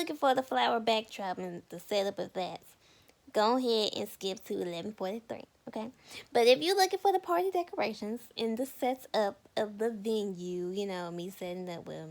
looking for the flower backdrop and the setup of that, go ahead and skip to 11:43, okay? But if you're looking for the party decorations and the setup of the venue, you know, me setting up with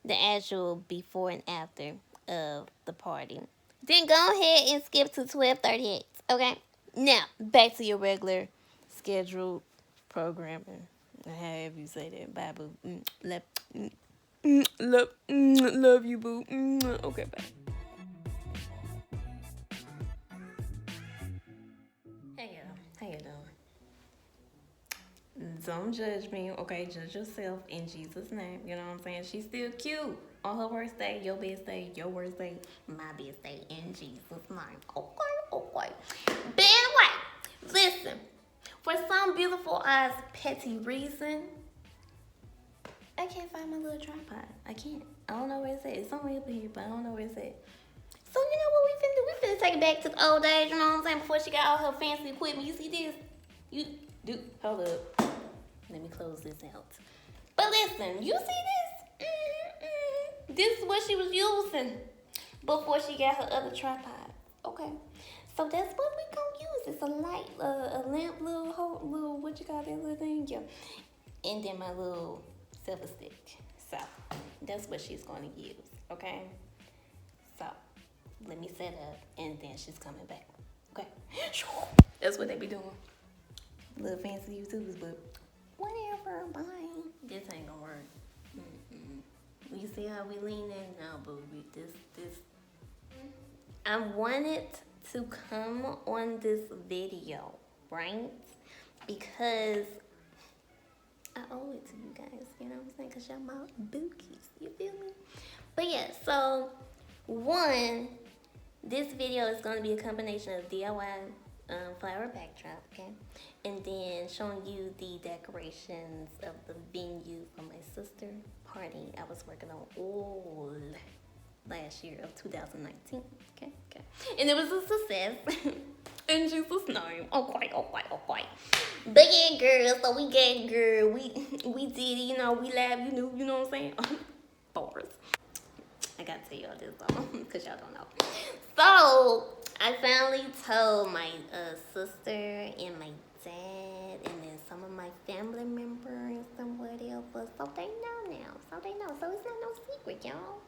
the actual before and after of the party, then go ahead and skip to 12:38, okay? Now, back to your regular scheduled programming. However you say that, bye boo. Love you, boo. Okay, bye. Hey y'all, how you doing? Don't judge me, okay? Judge yourself in Jesus' name. You know what I'm saying? She's still cute on her worst day, your best day, your worst day, my best day in Jesus' name. Okay. But anyway, listen. For some beautiful eyes petty reason, I can't find my little tripod. I can't. I don't know where it's at. It's somewhere up here, but I don't know where it's at. So you know what we finna do? We finna take it back to the old days, you know what I'm saying? Before she got all her fancy equipment. You see this? You do. Hold up. Let me close this out. But listen, you see this? This is what she was using before she got her other tripod. Okay. So that's what we gonna use. It's a light, a lamp, little, what you call that little thing? Yeah. And then my little silver stick. So that's what she's gonna use. Okay. So let me set up, and then she's coming back. Okay. That's what they be doing. Little fancy YouTubers, but whatever. Bye. This ain't gonna work. You see how we lean in? No, but this. I wanted to come on this video, right? Because I owe it to you guys, you know what I'm saying? Because y'all my bookies, you feel me? But yeah, so one, this video is going to be a combination of DIY flower backdrop, okay? And then showing you the decorations of the venue for my sister party I was working on all last year of 2019, okay? And it was a success. In Jesus' name. Okay. But yeah, girl, so we get girl. We did it, you know, we laughed, you know what I'm saying? Bars. I gotta tell y'all this though, because y'all don't know. So I finally told my sister and my dad and then some of my family members and whatever. So they know now. So it's not no secret, y'all.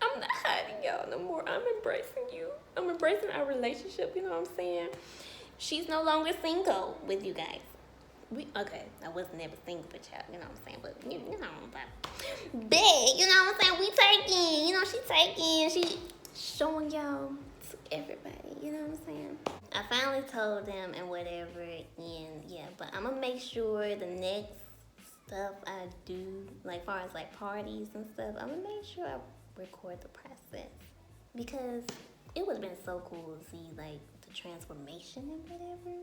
I'm not hiding y'all no more. I'm embracing you. I'm embracing our relationship, you know what I'm saying? She's no longer single with you guys. I was never single with y'all, you know what I'm saying? But you know what I'm big, you know what I'm saying? We taking, you know, she showing y'all to everybody, you know what I'm saying? I finally told them and whatever, and yeah, but I'm gonna make sure the next stuff I do, like far as like parties and stuff, I'm gonna make sure I record the process, because it would have been so cool to see like the transformation and whatever.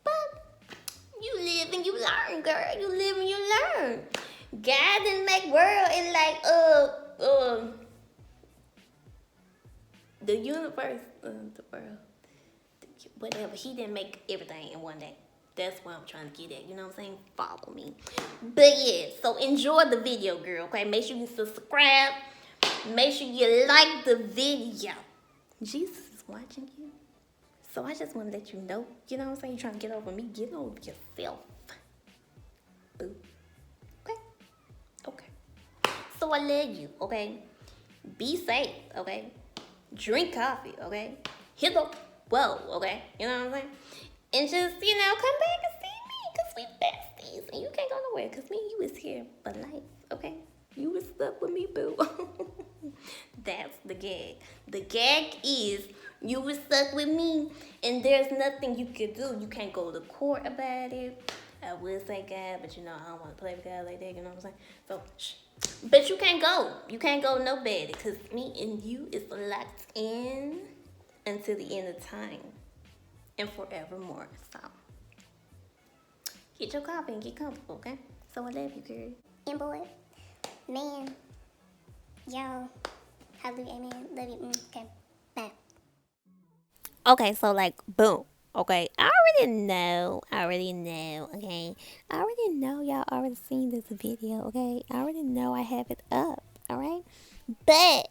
But you live and you learn, girl. You live and you learn. God didn't make world in like the universe, the world, whatever. He didn't make everything in one day. That's what I'm trying to get at. You know what I'm saying? Follow me. But yeah, so enjoy the video, girl. Okay, make sure you subscribe. Make sure you like the video. Jesus is watching you. So I just want to let you know. You know what I'm saying? You're trying to get over me. Get over yourself. Boo. Okay. So I love you. Okay. Be safe. Okay. Drink coffee. Okay. Hit the whoa. Okay. You know what I'm saying? And just, you know, come back and see me, because we besties. And you can't go nowhere, because me and you is here for life, okay? You was stuck with me, boo. That's the gag. The gag is you was stuck with me, and there's nothing you could do. You can't go to court about it. I would say God, but you know, I don't want to play with God like that, you know what I'm saying? So, shh. But you can't go. You can't go no better, because me and you is locked in until the end of time. And forevermore. So get your coffee and get comfortable, okay? So I love you, girl. And boy, man, yo, hallelujah, amen, love you, okay, bye. Okay, so like, boom. Okay, I already know, okay? I already know y'all already seen this video, okay? I already know I have it up, alright? But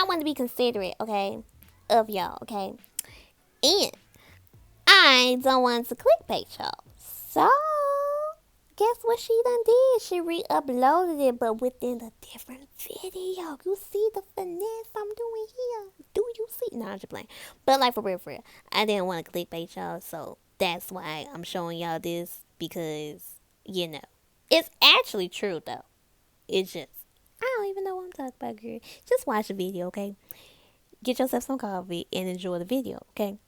I want to be considerate, okay, of y'all, okay? And I don't want to clickbait y'all. So, guess what she done did? She re-uploaded it, but within a different video. You see the finesse I'm doing here? Do you see? No, I'm just playing. But like for real, I didn't want to clickbait y'all, so that's why I'm showing y'all this, because, you know, it's actually true though. It's just, I don't even know what I'm talking about, girl. Just watch the video, okay? Get yourself some coffee and enjoy the video, okay?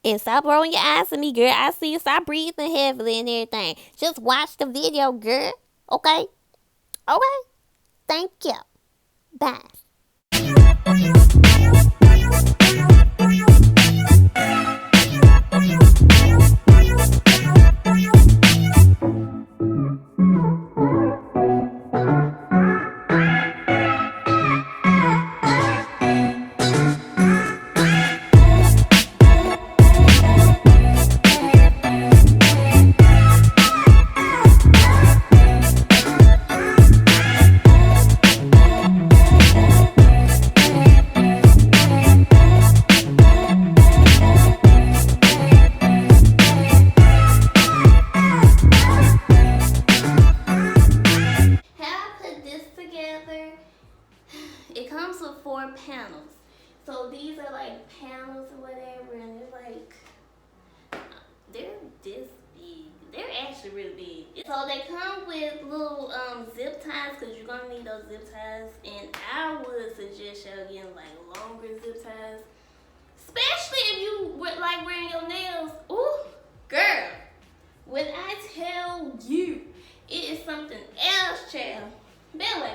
And stop rolling your eyes at me, girl. I see you. Stop breathing heavily and everything. Just watch the video, girl. Okay? Okay? Thank you. Bye. It comes with 4 panels. So these are like panels or whatever, and they're like, they're this big. They're actually really big. So they come with little zip ties, because you're gonna need those zip ties. And I would suggest y'all getting like longer zip ties, especially if you like wearing your nails. Ooh, girl, when I tell you, it is something else, child. But anyway,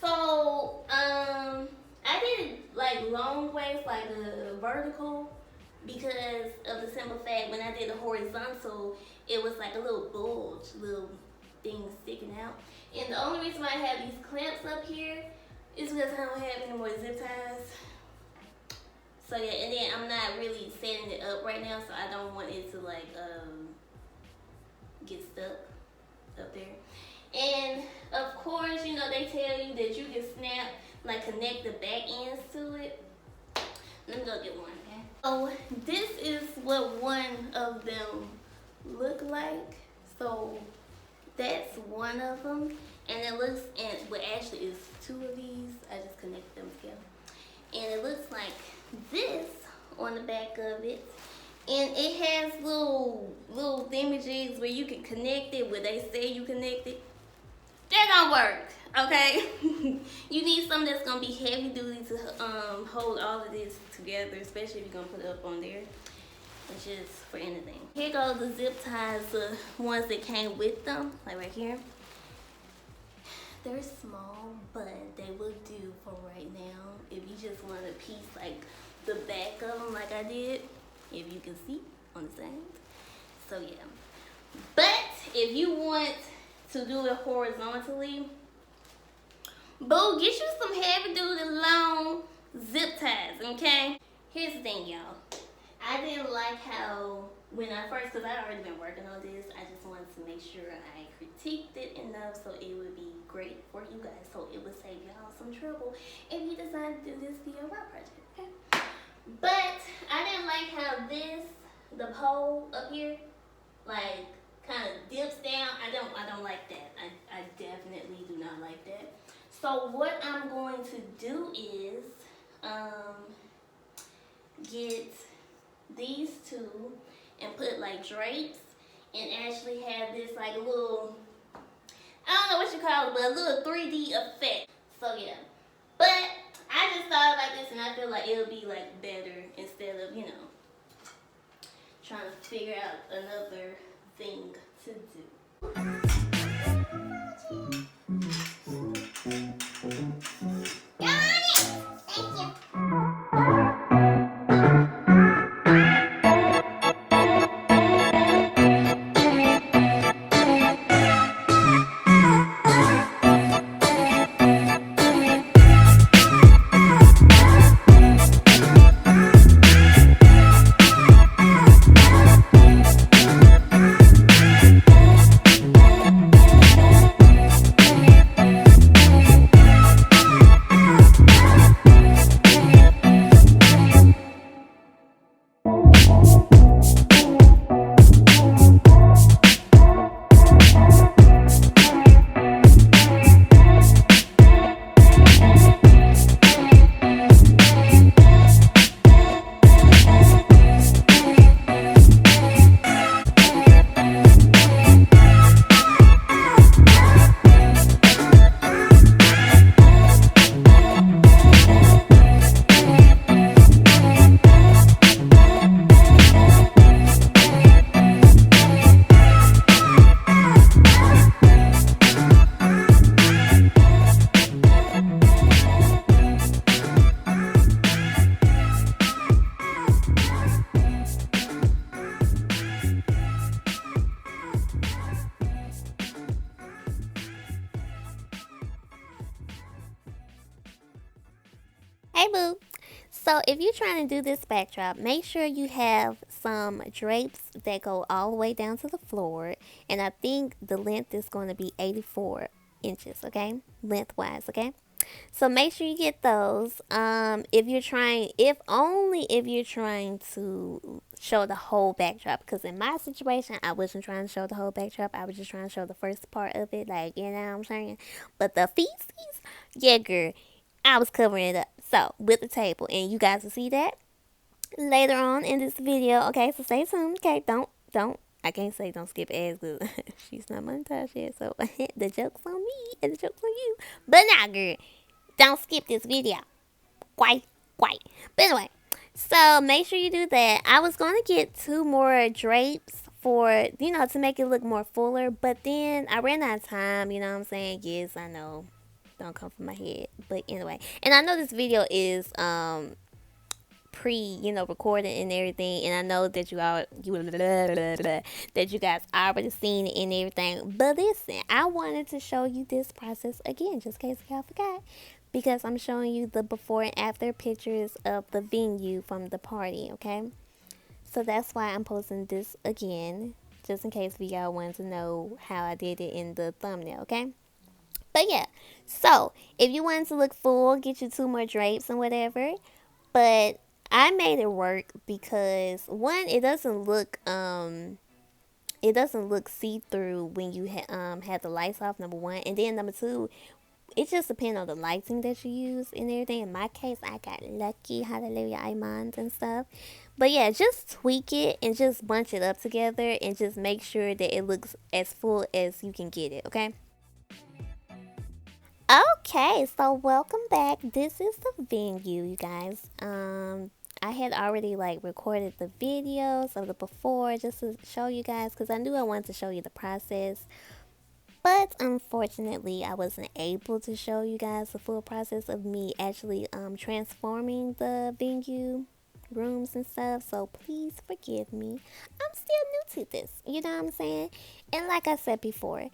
so I did like long waist, like the vertical, because of the simple fact when I did the horizontal, it was like a little bulge, little thing sticking out. And the only reason why I have these clamps up here is because I don't have any more zip ties. So yeah, and then I'm not really setting it up right now, so I don't want it to like get stuck up there. And of course, you know, they tell you that you can snap, like connect the back ends to it. Let me go get one, okay? So this is what one of them look like. So that's one of them. And it looks, and well, actually it's 2 of these. I just connected them together. And it looks like this on the back of it. And it has little thingamajigs where you can connect it, where they say you connect it. That don't work, okay? You need something that's gonna be heavy duty to hold all of this together, especially if you're gonna put it up on there. It's just for anything. Here go the zip ties, the ones that came with them, like right here. They're small, but they will do for right now. If you just want a piece like the back of them, like I did, if you can see on the side. So yeah. But if you want to do it horizontally, boo, get you some heavy duty long zip ties, okay? Here's the thing, y'all. I didn't like how when I first, because I'd already been working on this, I just wanted to make sure I critiqued it enough so it would be great for you guys, so it would save y'all some trouble if you decide to do this DIY project, okay? But I didn't like how the pole up here, like, kind of dips down. I don't like that. I definitely do not like that. So what I'm going to do is get these 2 and put like drapes and actually have this like little, I don't know what you call it, but a little 3D effect. So yeah, but I just thought about this and I feel like it'll be like better instead of, you know, trying to figure out another thing to do. if you're trying to do this backdrop, make sure you have some drapes that go all the way down to the floor. And I think the length is going to be 84 inches, okay? Lengthwise, okay? So make sure you get those. If you're trying to show the whole backdrop, because in my situation, I wasn't trying to show the whole backdrop. I was just trying to show the first part of it, like, you know what I'm saying? But the feces, yeah, girl, I was covering it up. So with the table, and you guys will see that later on in this video. Okay, so stay tuned. Okay, don't. I can't say don't skip ads because she's not monetized yet. So the joke's on me and the joke's on you. But nah, girl, don't skip this video. Quite. But anyway, so make sure you do that. I was going to get 2 more drapes for, to make it look more fuller. But then I ran out of time, you know what I'm saying? Yes, I know. Don't come from my head. But anyway. And I know this video is recorded and everything, and I know that that you guys already seen it and everything. But listen, I wanted to show you this process again, just in case y'all forgot, because I'm showing you the before and after pictures of the venue from the party, okay? So that's why I'm posting this again, just in case y'all wanted to know how I did it in the thumbnail, okay? But yeah, so if you want to look full, get you 2 more drapes and whatever. But I made it work because, one, it doesn't look see-through when you have the lights off, number 1, and then number 2, it just depends on the lighting that you use and everything. In my case, I got lucky, hallelujah, imans and stuff. But yeah, just tweak it and just bunch it up together and just make sure that it looks as full as you can get it, okay? Okay, so welcome back. This is the venue, you guys. I had already recorded the videos of the before just to show you guys, because I knew I wanted to show you the process. But unfortunately, I wasn't able to show you guys the full process of me actually transforming the venue rooms and stuff. So please forgive me. I'm still new to this, you know what I'm saying? And like I said before,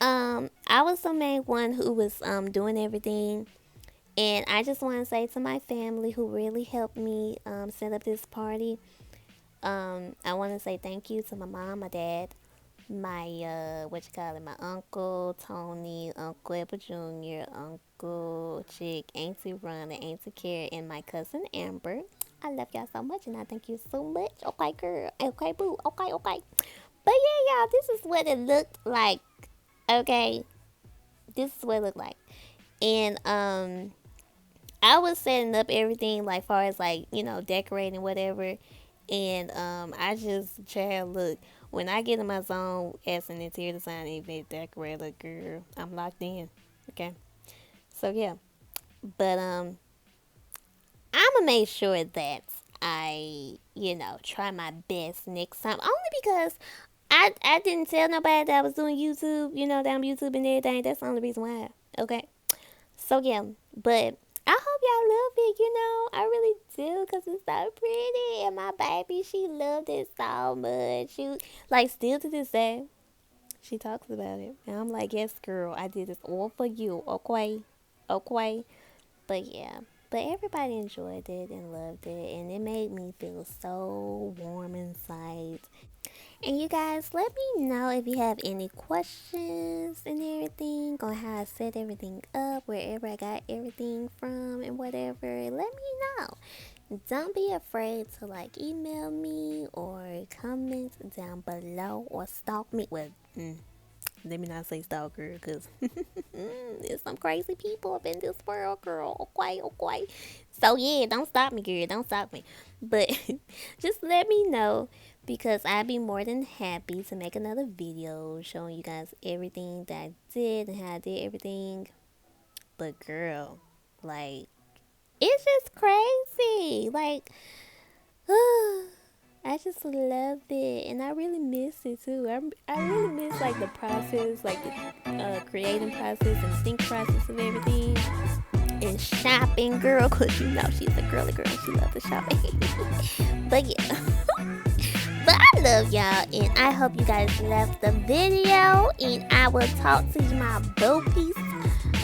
I was the main one who was doing everything. And I just want to say to my family who really helped me set up this party, I want to say thank you to my mom, my dad, my, my uncle, Tony, Uncle Edward Jr., Uncle Chick, Auntie Rhonda, Auntie Carrie, and my cousin Amber. I love y'all so much, and I thank you so much. Okay, girl. Okay, boo. Okay. But yeah, y'all, this is what it looked like. Okay? This is what it looked like. And, I was setting up everything, far as, decorating, whatever. And, I just, look, when I get in my zone as an interior designer, even decorator, girl, I'm locked in. Okay? So, yeah. But, I'm gonna make sure that I, try my best next time. Only because I didn't tell nobody that I was doing YouTube, that I'm YouTube and everything. That's the only reason why. Okay? So, yeah. But I hope y'all love it, I really do, because it's so pretty. And my baby, she loved it so much. She, still to this day, she talks about it. And I'm like, yes, girl, I did this all for you, okay? But yeah, but everybody enjoyed it and loved it. And it made me feel so warm inside. And you guys, let me know if you have any questions and everything on how I set everything up, wherever I got everything from and whatever. Let me know. Don't be afraid to email me or comment down below or stalk me. Well, let me not say stalker, because there's some crazy people up in this world, girl. Okay. So yeah, don't stop me, girl. Don't stop me. But just let me know, because I'd be more than happy to make another video showing you guys everything that I did and how I did everything. But girl, it's just crazy. I just love it, and I really miss it too. I really miss the process, the creating process and think process of everything. And shopping, girl, because she's a girly girl. She loves to shop. But yeah. But I love y'all, and I hope you guys loved the video. And I will talk to you, my bookies,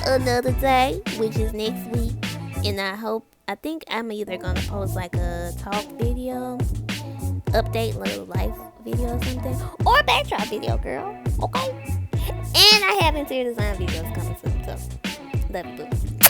another day, which is next week. And I think I'm either gonna post like a talk video, update little life video or something, or a backdrop video, girl. Okay. And I have interior design videos coming soon, so love you, boo.